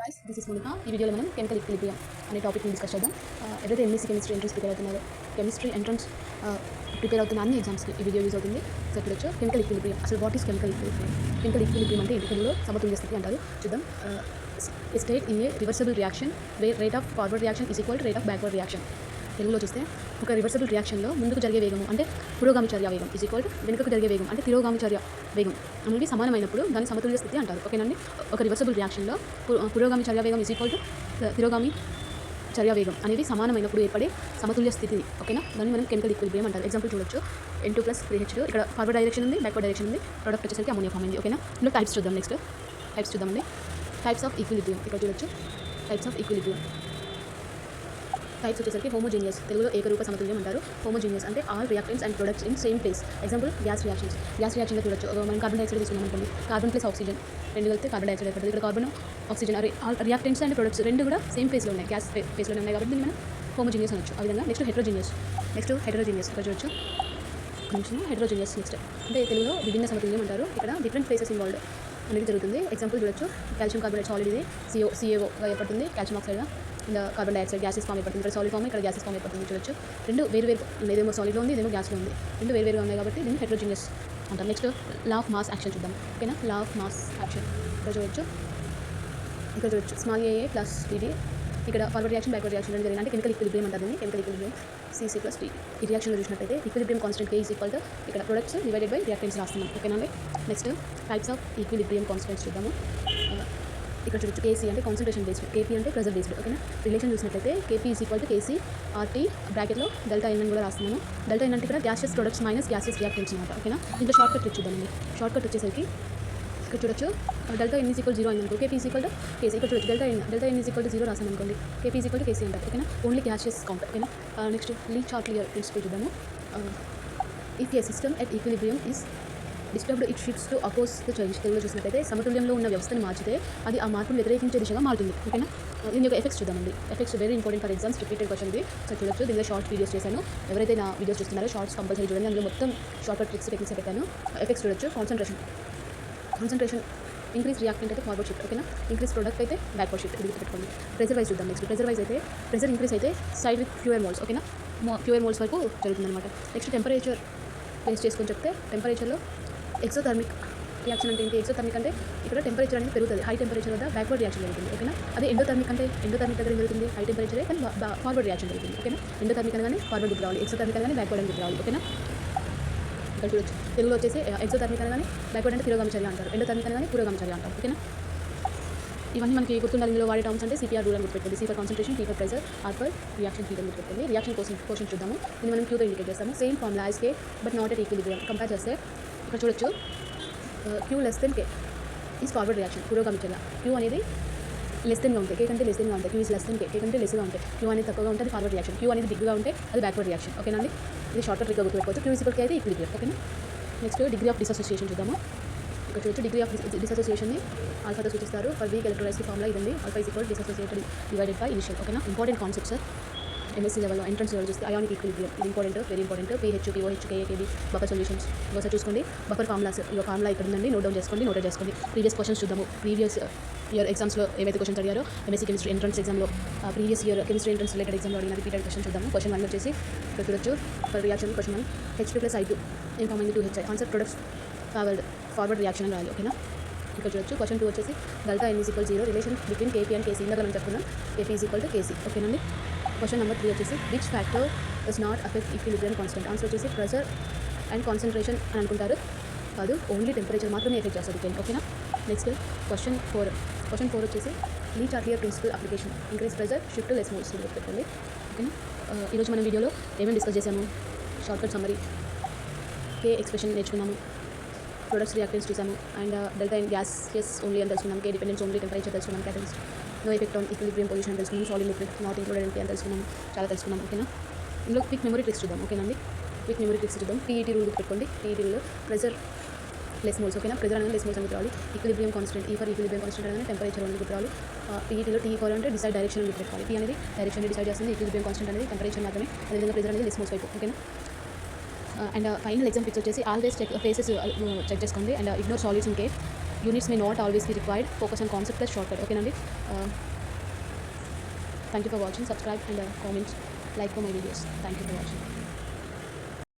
guys, this is Monica. ఈ వీడియోలో మనం కెమికల్ ఈక్విలిబ్రియం అనే టాపిక్ని డిస్కస్ చేద్దాం. ఎవరైతే ఎంఎస్సీ కెమిస్ట్రీ ఎంట్రన్స్ ప్రిపేర్ అవుతున్నారో కెమిస్ట్రీ ఎంట్రన్స్ ప్రిపేర్ అవుతున్న అన్ని ఎగ్జామ్స్కి ఈ వీడియో యూజ్ అవుతుంది. సో చూడొచ్చు కెమికల్ ఈక్విలిబ్రియం. అసలు what is chemical equilibrium? Chemical equilibrium అంటే ఏంటి? తెలుగులో సమతుల్య స్థితి అంటారు. చూద్దాం. State in a reversible reaction where rate of forward reaction is equal to rate of backward reaction. తెలుగులో చూస్తే ఒక రివర్సబుల్ రియాక్షన్లో ముందుకు జరిగే వేగము అంటే పురోగామి చర్య వేగం ఈజ్ ఈక్వల్ టు వెనుకకు జరిగే వేగం అంటే తిరోగామి చర్య వేగం అనేది సమానమైనప్పుడు దాని సమతుల్య స్థితి అంటారు. ఓకేనండి. ఒక రివర్సబుల్ రియాక్షన్లో పురోగామి చర్య వేగం ఈజ్ ఈక్వల్ టు తిరోగామి చర్య వేగం అనేది సమానమైనప్పుడు ఏర్పడే సమతుల్య స్థితి. ఓకేనా? దాన్ని మనం కెమికల్ ఈక్విలిబ్రియం అంటారు. ఎగ్జాంపుల్ చూడొచ్చు. N2+3H2 ఇక్కడ ఫార్వర్డ్ డైరెక్షన్ ఉంది, బ్యాక్వర్డ్ డైరెక్షన్ ఉంది. ప్రొడక్ట్ వచ్చేసరికి అమోనియా ఫామ్ అయింది. ఓకేనా? ఇందులో టైప్స్ చూద్దాం. నెక్స్ట్ టైప్స్ చూద్దామండి. టైప్స్ ఆఫ్ ఈక్విలిబ్రియం ఇక్కడ చూడొచ్చు. టైప్స్ ఆఫ్ ఈక్విలిబ్రియం టైప్స్ వచ్చేసరికి హోమోజీనియస్, తెలుగులో ఏకరూప సమతుల్యం అంటారు. హోమోజీనియస్ అంటే all reactants and products in same place. Example gas reactions. Gas రియాక్షన్లో చూడొచ్చు. మనం కార్బన్ డైఆక్సైడ్ తీసుకున్నాం అనుకోండి. కార్బన్ ప్లస్ ఆక్సిజన్ రెండు కలిపితే కార్బన్ డైఆక్సైడ్ ఏర్పడుతుంది. ఇక్కడ carbon oxygen all reactants and products రెండు కూడా సేమ్ ఫేస్లో ఉన్నాయి, గ్యాస్ ఫేస్లో ఉన్నాయి కాబట్టి దీన్ని మనం హోమోజీనియస్ అనొచ్చు. ఆ విధంగా నెక్స్ట్ హెట్రోజీనియస్. ఇక్కడ చూడొచ్చు. కొంచెం హెట్రోజీనియస్ నెక్స్ట్ అంటే తెలుగులో విభిన్న సమతుల్యం అంటారు. ఇక్కడ డిఫరెంట్ ఫేసెస్ ఇన్వాల్వ్డ్ అనేది జరుగుతుంది. ఎగ్జాంపుల్ చూడొచ్చు. కాల్షియం కార్బోనేట్ సాలిడ్ ఇది CaOగా ఏర్పడుతుంది. కాల్షియం ఆక్సైడ్గా ఇంకా కార్బన్ డైఆక్సైడ్ గ్యాసెస్ ఫామ్ ఏర్పడుతుంది. ఇక్కడ సాలిడ్ ఫామ్, ఇక్కడ గ్యాసెస్ ఫామ్ ఏర్పడుతుంది. చూడొచ్చు. రెండు వేరు ఇదేమో సాలిడ్లో ఉంది, ఇదేమో గ్యాస్లో ఉంది. రెండు వేరుగా ఉన్నాయి కాబట్టి దీన్ని హెట్రోజీనియస్ అంటాం. Next law of mass action చూద్దాం. ఓకేనా? లా ఆఫ్ మాస్ యాక్షన్ ఇక్కడ చూడొచ్చు. స్మాల్ a ప్లస్ dd ఇక్కడ ఫార్వర్డ్ రియాక్షన్ బ్యాక్వర్డ్ రియాక్షన్ రెండు జరిగింది అంటే కెమికల్ ఈక్విలిబ్రియం అంటారు. Chemical equilibrium CC+D. ఈ రియాక్షన్లో చూసినట్టయితే equilibrium constant K is equal to ఇక్కడ ప్రొడక్ట్స్ డివైడెడ్ బై రియాక్టెంట్స్ రాస్తున్నాం. ఓకేనా? Next types of equilibrium constants చూద్దాము. ఇక్కడ చూడొచ్చు. KC అంటే కాన్సన్ట్రేషన్ బేస్డ్, KP అంటే ప్రెజర్ బేస్డ్. ఓకేనా? రిలేషన్ చూసినట్లయితే KP is equal to KC RT బ్రాకెట్లో ΔN అని కూడా రాస్తున్నాము. ΔN అంటే ఇక్కడ gases products minus gases reactants అనమాట. ఓకేనా? ఇంట్లో షార్ట్ కట్ చూద్దామండి. షార్ట్ కట్ వచ్చేసరికి ఇక్కడ చూడొచ్చు. ΔN ఈజ్ ఈక్వల్ 0 అయిందనుకో KP is equal to KC. ఇక్కడ చూడొచ్చు. ΔN ఈజ్ ఈక్వల్ టు 0 రాసాను అనుకోండి. KP is equal to KC అంటారు. ఓకేనా? Only gases count. ఓకేనా? నెక్స్ట్ చాట్లియర్ ప్రిన్సిపల్ చూద్దాము. If A system at equilibrium is disturbed it shifts to oppose the change. తెలుగులో చూసినట్లయితే సమతుల్యంలో ఉన్న వ్యవస్థను మార్చితే అది ఆ మార్పును వ్యతిరేకించే దిశగా మారుతుంది. ఓకేనా? దీని యొక్క ఎఫెక్ట్స్ చూద్దామండి. Effects very important for exams. Repeated question ఇది. సో చూడొచ్చు. దీనిలో షార్ట్ వీడియోస్ చేశాను. ఎవరైతే నా వీడియోస్ చూస్తున్నారో షార్ట్స్ కంపల్సరీ చూడండి. అందులో మొత్తం షార్ట్ కట్ ట్రిక్స్ టెక్నిక్స్ పెట్టాను. ఎఫెక్ట్స్ చూడొచ్చు. కాన్సన్ట్రేషన్ ఇంక్రీజ్ రియాక్టెంట్ అయితే ఫార్వర్డ్ షిఫ్ట్. ఓకేనా? ఇంక్రీజ్ ప్రొడక్ట్ అయితే బ్యాక్వర్డ్ షిఫ్ట్. ఇది పెట్టుకోండి. ప్రెజర్ వైజ్ చూద్దాం. నెక్స్ట్ ప్రెజర్ వైజ్ అయితే ప్రెజర్ ఇంక్రీజ్ అయితే సైడ్ విత్ ఫ్యూయర్ మోల్స్. ఓకేనా? ఫ్యూయర్ మోల్స్ వరకు జరుగుతుంది అనమాట. నెక్స్ట్ టెంపరేచర్ ప్లేస్ చేసుకొని చెప్తే టెంపరేచర్లో ఎక్సోథర్మిక్ రియాక్షన్ అంటే ఏంటి? ఎక్సోథర్మిక్ అంటే ఇక్కడ టెంపరేచర్ అనేది పెరుగుతుంది. హై టెంపరేచర్ వద్ద బ్యాక్వర్డ్ రియాక్షన్ జరుగుతుంది. ఓకేనా? అదే ఎండోథర్మిక్ అంటే ఎండోథర్మిక్ దగ్గర జరుగుతుంది హై టెంపరేచరే కానీ ఫార్వర్డ్ రియాక్షన్ జరుగుతుంది. ఓకేనా? ఎండోథర్మిక్ అనగానే ఫార్వర్డ్ దిక్కు రావాలి, ఎక్సోథర్మిక్ అనగానే బ్యాక్వర్డ్ అని దిక్కు రావాలి. ఓకేనా? ఇక్కడ చూడొచ్చు. తెలుగులో వచ్చేసి ఎక్సోథర్మిక్ అనగానే బ్యాక్వర్డ్ అంటే తిరోగామి చర్య అంటారు, ఎండోథర్మిక్ అనగానే పురోగామి చర్య అంటారు. ఓకేనా? ఇవన్నీ మనకి గుర్తుండాలి. ఇందులో వాడే టర్మ్స్ అంటే CPR రూల్ అని గుర్తుపెట్టుకోండి. C for concentration, P for pressure, R for reaction heat అని గుర్తుపెట్టుకోండి. రియాక్షన్ క్వశ్చన్ చూద్దాము. దీన్ని మనం Qతో ఇండికేట్ చేస్తాము. Same formula as K but not at equilibrium. Compare చేస్తే ఇక్కడ చూడొచ్చు. Q less than K is forward reaction, పురోగామి చర్య. Q అనేది లెస్ దెన్గా ఉంటే, K కంటే లెస్ దెన్గా ఉంటే Q is less than K కంటే లెస్గా ఉంటే Q అనేది తక్కువగా ఉంటే అది ఫార్వర్డ్ రియాక్షన్. Q అనేది బిగ్గా ఉంటే అది బ్యాక్వర్డ్ రియాక్షన్. ఓకేనా అండి? ఇది షార్ట్ కట్ ట్రిక్గా గుర్తుపెట్టుకోవచ్చు. Q ఈజ్ ఈక్వల్ K అయితే ఈక్విలిబ్రియం. ఓకేనా? నెక్స్ట్ డిగ్రీ ఆఫ్ డిసోసియేషన్ చూద్దాము. ఇక్కడ చూడొచ్చు. డిగ్రీ ఆఫ్ డిసోసియేషన్ని ఆల్ఫాతో సూచిస్తారు. ఫర్ వీక్ ఎలక్ట్రోలైజ్డ్ ఫార్ములా ఇదండి. Alpha is equal dissociated divided by initial. ఓకేనా? Important concept sir. MSc లెవెల్లో ఎంట్రన్స్ లెవెల్ చూస్తే అయానిక్ ఈక్విలిబ్రియం ఇది important, very important. PH, POH, KAKB buffer solutions ఒకసారి చూసుకోండి. బఫర్ ఫార్ములాస్ ఈ ఫార్ములా ఇక్కడ ఉందండి. నోట్ చేసుకోండి. ప్రీవియస్ క్వశ్చన్స్ చూద్దాము. ప్రీవియస్ ఇయర్ ఎగ్జామ్స్లో ఏవైతే క్వశ్చన్స్ అడిగారో MSc కెమిస్ట్రీ ఎంట్రన్స్ ఎగ్జామ్లో previous year chemistry entrance related ఎగ్జామ్లో అడిగిన రిపీటెడ్ క్వశ్చన్ చూద్దాము. క్వశ్చన్ 1 వచ్చేసి ఇక్కడ చూడొచ్చు. For reaction question 1 H2+I2 informing 2HI concept products forward reaction అని రాయాలి. ఓకేనా? ఇక్కడ చూడొచ్చు. క్వశ్చన్ 2 వచ్చేసి ΔN is equal 0 relation between KP and KC. ఇందాక మనం చెప్పుకున్నాం KP is equal to KC. ఓకేనండి? క్వశ్చన్ నెంబర్ 3 వచ్చేసి which factor does not affect equilibrium constant. Answer వచ్చేసి ప్రెజర్ అండ్ కాన్సన్ట్రేషన్ అని అనుకుంటారు. కాదు, ఓన్లీ టెంపరేచర్ మాత్రమే ఎఫెక్ట్ చేస్తుంది. ఓకేనా? నెక్స్ట్ క్వశ్చన్ 4 వచ్చేసి Chatelier principle application increase pressure shift less moles పెట్టండి. ఓకేనా? ఈరోజు మనం వీడియోలో ఏమేమి డిస్కస్ చేసాము? Short cut summary, K expression నేర్చుకున్నాము, ప్రొడక్ట్స్ రియాక్టెన్స్ చూసాము, అండ్ ΔN గ్యాసెస్ ఓన్లీ అని తెలుసుకున్నాం, K డిపెండెన్స్ ఓన్లీ టెంపరేచర్ తెలుసుకున్నాం, catalyst no effect on equilibrium position అని తెలుసుకున్నాం, సాలిడ్ లిక్విడ్ నాట్ ఇంక్లూడెడ్ అని తెలుసుకున్నాం, చాలా తెలుసుకున్నాం. ఓకేనా? ఇందులో క్విక్ మెమరీ ట్రిక్స్ చూద్దాం. ఓకేనండి? క్విక్ మెమరీ ట్రిక్స్ చూద్దాం. PET రూల్ గుర్తుపెట్టుకోండి. PET rule pressure less moles. ఓకేనా? ప్రెజర్ అనేది లెస్ మోల్స్ అని గుర్తురావాలి. ఈక్విలిబ్రియం కాన్స్టెంట్, ఈ ఫర్ ఈక్విలిబ్రియం కాన్స్టెంట్ అనేది టెంపరేచర్ అనేది గుర్తురావాలి. PETలో T అంటే డిసైడ్ డైరెక్షన్ అని గుర్తుపెట్టుకోవాలి. T అనేది డైరెక్షన్ డిసైడ్ చేస్తుంది. ఈక్విలిబ్రియం కాన్స్టెంట్ అనేది టెంపరేచర్ మాత్రమే. అదేవిధంగా ప్రెజర్ అనేది లెస్ మోల్స్ వైపు. ఓకేనా? అండ్ ఫైనల్ ఎగ్జామ్ పిక్స్ వచ్చేసి ఆల్వేస్ చెక్ ఫేసెస్ చెక్ చేసుకోండి and ignore solids in K. Units may not always be required, focus on concept plus short cut. ఓకేనండి. Thank you for watching. Subscribe and comments, like for my videos. Thank you for watching.